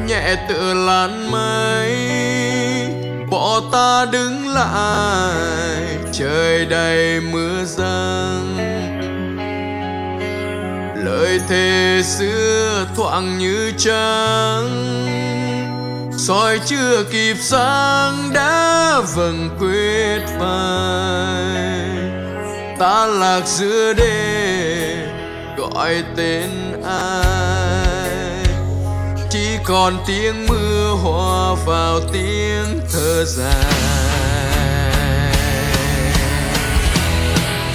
nhẹ tựa làn mây, bỏ ta đứng lại trời đầy mưa giăng. Lời thề xưa thoảng như trắng, soi chưa kịp sáng đã vầng quyết phai. Ta lạc giữa đê gọi tên ai, chỉ còn tiếng mưa hòa vào tiếng thở dài.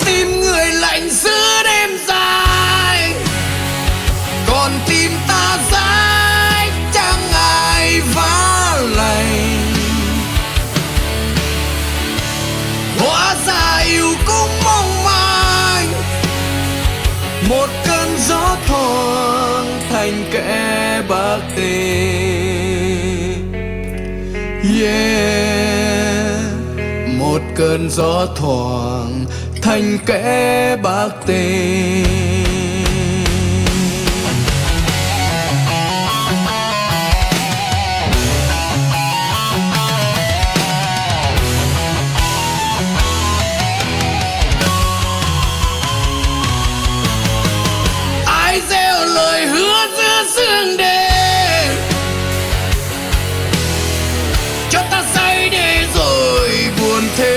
Tim người lạnh giữa đêm dài, còn tim ta dãi chẳng ai vá lành. Hóa ra yêu cũng mong manh, một cơn gió thoảng thành kẻ bạc tình. Yeah, một cơn gió thoảng thành kẻ bạc tình. Gieo lời hứa giữa sương đêm, cho ta say để rồi buồn thêm.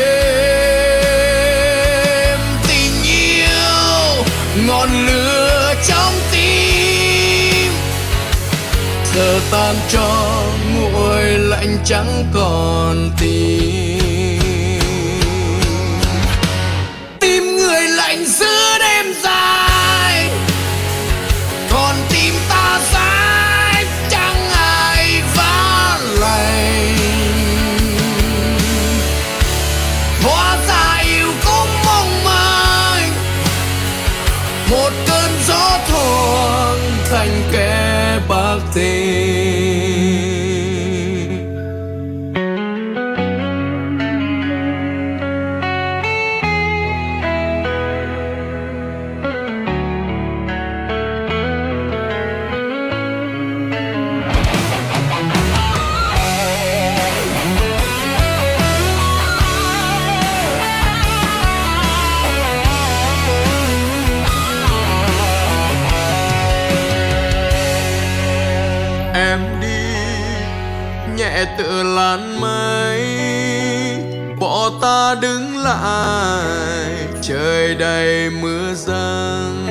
Tình yêu ngọn lửa trong tim, giờ tan cho nguội lạnh chẳng còn tim. Tim người lạnh giữa đêm dài, còn tim ta dãi chẳng ai vá lành. Hóa ra yêu cũng mong manh, một cơn gió thoảng thành kẻ bạc tình. Em đi nhẹ tựa làn mây, bỏ ta đứng lại trời đầy mưa giăng.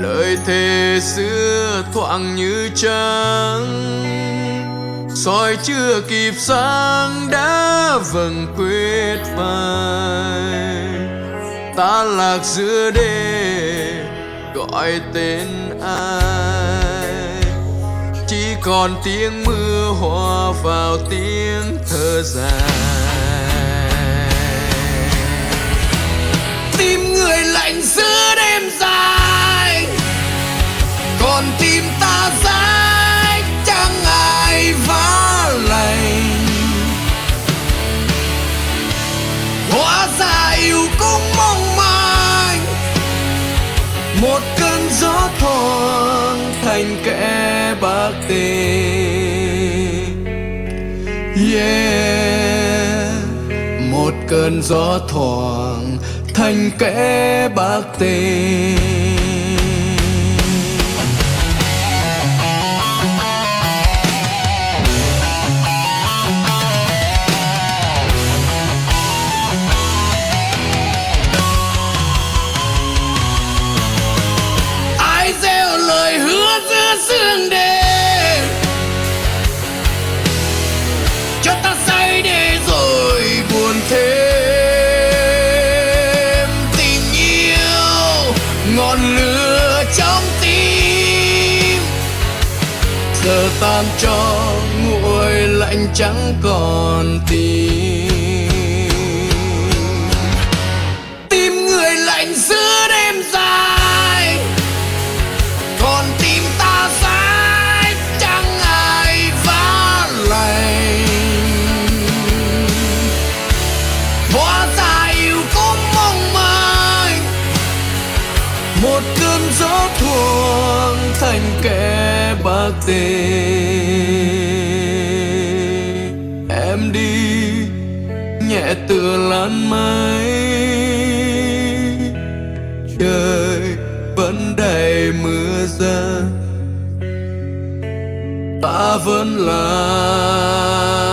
Lời thề xưa thoảng như trắng, soi chưa kịp sáng đã vầng quyết phai. Ta lạc giữa đê gọi tên ai, chỉ còn tiếng mưa hòa vào tiếng thở dài. Tim người lạnh giữa đêm dài, còn tim ta dãi chẳng ai vá lành. Hóa ra yêu cũng mong manh, một cơn gió thoảng thành kẻ bạc tình. Yeah, một cơn gió thoảng thành kẻ bạc tình. Gieo lời hứa giữa sương đêm, cho ta say để rồi buồn thêm. Tình yêu ngọn lửa trong tim, giờ tan cho nguội lạnh chẳng còn tim. Tim người lạnh giữa đêm dài, còn tim ta dãi chẳng ai vá lành. Hóa ra yêu cũng mong manh, một cơn gió thoảng thành kẻ bạc bạc tình. Em đi nhẹ tựa làn mây, trời vẫn đầy mưa rơi, ta vẫn là